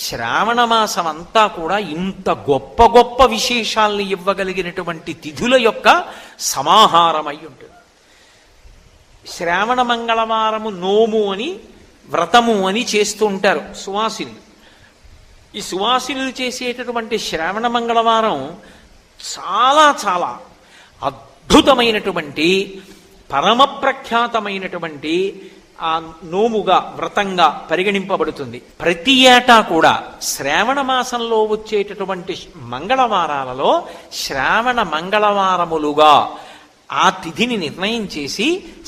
శ్రావణ మాసం అంతా కూడా ఇంత గొప్ప గొప్ప విశేషాల్ని ఇవ్వగలిగినటువంటి తిథుల యొక్క సమాహారమై ఉంటుంది. శ్రావణ మంగళవారము నోము అని వ్రతము అని చేస్తూ ఉంటారు సువాసినులు. ఈ సువాసినులు చేసేటటువంటి శ్రావణ మంగళవారం చాలా చాలా అద్భుతమైనటువంటి పరమ ప్రఖ్యాతమైనటువంటి ఆ నోముగా వ్రతంగా పరిగణింపబడుతుంది. ప్రతి ఏటా కూడా శ్రావణ మాసంలో వచ్చేటటువంటి మంగళవారాలలో శ్రావణ మంగళవారములుగా ఆ తిథిని నిర్ణయం చేసి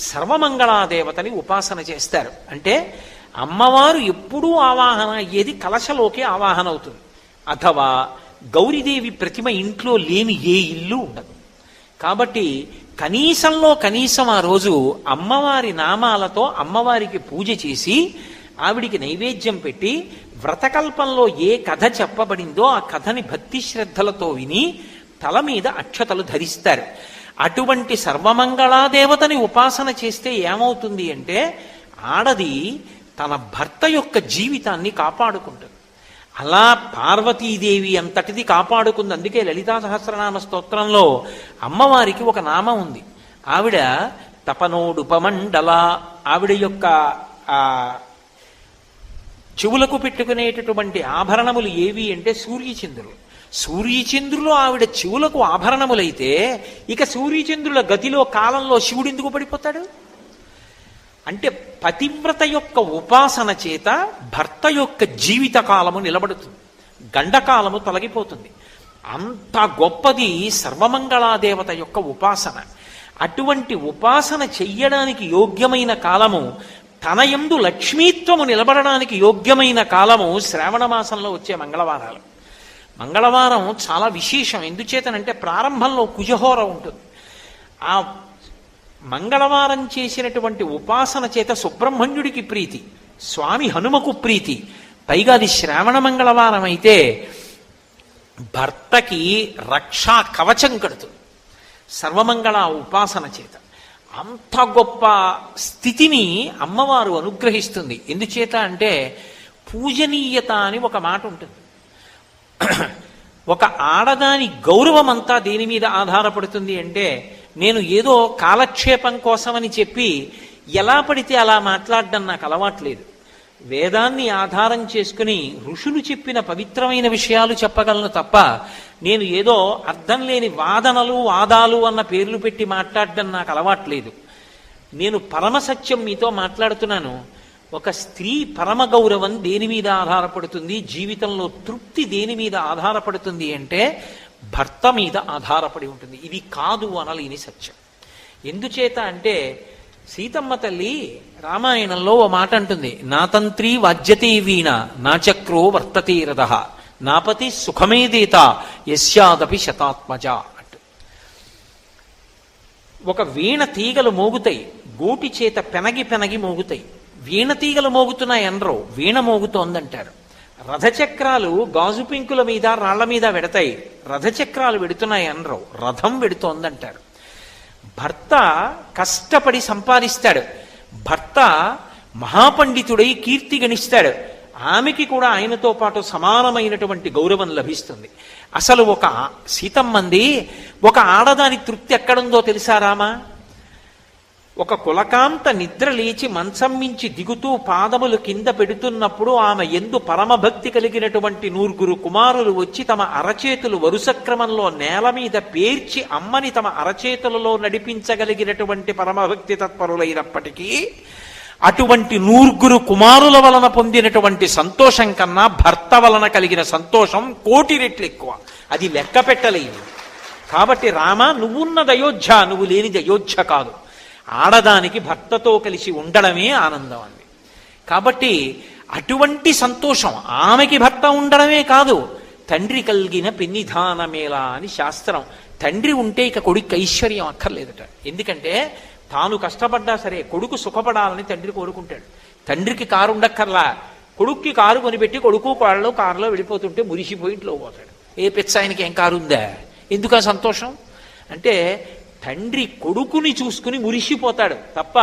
సర్వమంగళాదేవతని ఉపాసన చేస్తారు. అంటే అమ్మవారు ఎప్పుడూ ఆవాహన అయ్యేది కలశలోకి ఆవాహన అవుతుంది. అథవా గౌరీదేవి ప్రతిమ ఇంట్లో లేని ఏ ఇల్లు ఉండదు. కాబట్టి కనీసంలో కనీసం ఆ రోజు అమ్మవారి నామాలతో అమ్మవారికి పూజ చేసి ఆవిడికి నైవేద్యం పెట్టి వ్రతకల్పంలో ఏ కథ చెప్పబడిందో ఆ కథని భక్తి శ్రద్ధలతో విని తల మీద అక్షతలు ధరిస్తారు. అటువంటి సర్వమంగళాదేవతని ఉపాసన చేస్తే ఏమవుతుంది అంటే ఆడది తన భర్త యొక్క జీవితాన్ని కాపాడుకుంటుంది. అలా పార్వతీదేవి అంతటిది కాపాడుకుంది. అందుకే లలితా సహస్రనామ స్తోత్రంలో అమ్మవారికి ఒక నామం ఉంది. ఆవిడ తపనోడుపమండల. ఆవిడ యొక్క చెవులకు పెట్టుకునేటటువంటి ఆభరణములు ఏవి అంటే సూర్యచంద్రులు. సూర్యచంద్రులు ఆవిడ చెవులకు ఆభరణములైతే ఇక సూర్యచంద్రుల గతిలో కాలంలో శివుడు ఎందుకు పడిపోతాడు? అంటే పతివ్రత యొక్క ఉపాసన చేత భర్త యొక్క జీవిత కాలము నిలబడుతుంది, గండకాలము తొలగిపోతుంది. అంత గొప్పది సర్వమంగళాదేవత యొక్క ఉపాసన. అటువంటి ఉపాసన చెయ్యడానికి యోగ్యమైన కాలము, తన యందు లక్ష్మీత్వము నిలబడడానికి యోగ్యమైన కాలము శ్రావణ మాసంలో వచ్చే మంగళవారాలు. మంగళవారం చాలా విశేషం. ఎందుచేతనంటే ప్రారంభంలో కుజహోర ఉంటుంది. ఆ మంగళవారం చేసినటువంటి ఉపాసన చేత సుబ్రహ్మణ్యుడికి ప్రీతి, స్వామి హనుమకు ప్రీతి. పైగా అది శ్రావణ మంగళవారం అయితే భర్తకి రక్షా కవచం కడుతుంది సర్వమంగళ ఉపాసన చేత. అంత గొప్ప స్థితిని అమ్మవారు అనుగ్రహిస్తుంది. ఎందుచేత అంటే పూజనీయత అని ఒక మాట ఉంటుంది. ఒక ఆడదాని గౌరవం అంతా దేని మీద ఆధారపడుతుంది అంటే నేను ఏదో కాలక్షేపం కోసమని చెప్పి ఎలా పడితే అలా మాట్లాడడం నాకు అలవాట్లేదు. వేదాన్ని ఆధారం చేసుకుని ఋషులు చెప్పిన పవిత్రమైన విషయాలు చెప్పగలను తప్ప నేను ఏదో అర్థం లేని వాదనలు వాదాలు అన్న పేర్లు పెట్టి మాట్లాడడం నాకు అలవాట్లేదు. నేను పరమసత్యం మీతో మాట్లాడుతున్నాను. ఒక స్త్రీ పరమ గౌరవం దేని మీద ఆధారపడుతుంది, జీవితంలో తృప్తి దేని మీద ఆధారపడుతుంది అంటే భర్త మీద ఆధారపడి ఉంటుంది. ఇది కాదు అనలేని సత్యం. ఎందుచేత అంటే సీతమ్మ తల్లి రామాయణంలో ఓ మాట అంటుంది, నా తంత్రి వాజ్యతే వీణ నా చక్రో వర్తతే రథః నాపతి సుఖమేదేత యస్యాదపి శతాత్మజ అంటు. ఒక వీణ తీగలు మోగుతాయి, గోటి చేత పెనగి పెనగి మోగుతాయి. వీణ తీగలు మోగుతున్నాయి అనరు, వీణ మోగుతోందంటారు. రథచక్రాలు గాజు పెంకుల మీద రాళ్ల మీద వెడతాయి, రథచక్రాలు వెడుతున్నాయి అనరు, రథం వెడుతోందంటారు. భర్త కష్టపడి సంపాదిస్తాడు, భర్త మహాపండితుడై కీర్తి గణిస్తాడు, ఆమెకి కూడా ఆయనతో పాటు సమానమైనటువంటి గౌరవం లభిస్తుంది. అసలు ఒక సీతమ్మంది ఒక ఆడదాని తృప్తి ఎక్కడుందో తెలుసా రామా? ఒక కులకాంత నిద్ర లేచి మంచం మించి దిగుతూ పాదములు కింద పెడుతున్నప్పుడు ఆమె ఎందు పరమభక్తి కలిగినటువంటి 9 కుమారులు వచ్చి తమ అరచేతులు వరుస క్రమంలో నేల మీద పేర్చి అమ్మని తమ అరచేతులలో నడిపించగలిగినటువంటి పరమభక్తి తత్పరులైనప్పటికీ అటువంటి 9 కుమారుల వలన పొందినటువంటి సంతోషం కన్నా భర్త వలన కలిగిన సంతోషం 1,000,000 రెట్లు ఎక్కువ. అది లెక్క పెట్టలేదు. కాబట్టి రామ, నువ్వున్నది అయోధ్య, నువ్వు లేనిది అయోధ్య కాదు. ఆడదానికి భర్తతో కలిసి ఉండడమే ఆనందం అంది. కాబట్టి అటువంటి సంతోషం ఆమెకి భర్త ఉండడమే కాదు, తండ్రి కలిగిన పెన్నిధానమేలా అని శాస్త్రం. తండ్రి ఉంటే ఇక కొడుకు ఐశ్వర్యం అక్కర్లేదట. ఎందుకంటే తాను కష్టపడ్డా సరే కొడుకు సుఖపడాలని తండ్రి కోరుకుంటాడు. తండ్రికి కారు ఉండక్కర్లా, కొడుక్కి కారు కొనిపెట్టి కొడుకు కారులో కారులో వెళ్ళిపోతుంటే మురిసిపోయి ఇంట్లో పోతాడు. ఏ పిచ్చ ఆయనకి ఏం కారు ఉందా? ఎందుకు ఆ సంతోషం అంటే తండ్రి కొడుకుని చూసుకుని మురిసిపోతాడు తప్ప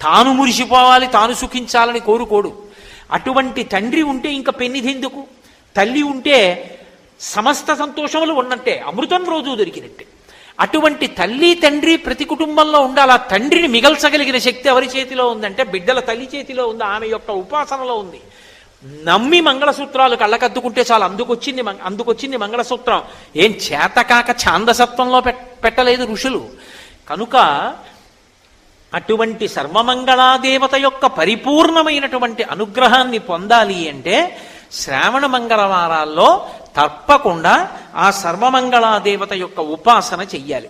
తాను మురిసిపోవాలి, తాను సుఖించాలని కోరుకోడు. అటువంటి తండ్రి ఉంటే ఇంకా పెన్నిదెందుకు? తల్లి ఉంటే సమస్త సంతోషములు ఉన్నట్టే, అమృతం రోజు దొరికినట్టే. అటువంటి తల్లి తండ్రి ప్రతి కుటుంబంలో ఉండాలి. ఆ తండ్రిని మిగల్చగలిగిన శక్తి ఎవరి చేతిలో ఉందంటే బిడ్డల తల్లి చేతిలో ఉంది, ఆమె యొక్క ఉపాసనలో ఉంది. నమ్మి మంగళసూత్రాలు కళ్ళకద్దుకుంటే చాలు, అందుకొచ్చింది మంగళసూత్రం. ఏం చేతకాక ఛాందసత్వంలో పెట్టలేదు ఋషులు. కనుక అటువంటి సర్వమంగళాదేవత యొక్క పరిపూర్ణమైనటువంటి అనుగ్రహాన్ని పొందాలి అంటే శ్రావణ మంగళవారాల్లో తప్పకుండా ఆ సర్వమంగళాదేవత యొక్క ఉపాసన చెయ్యాలి.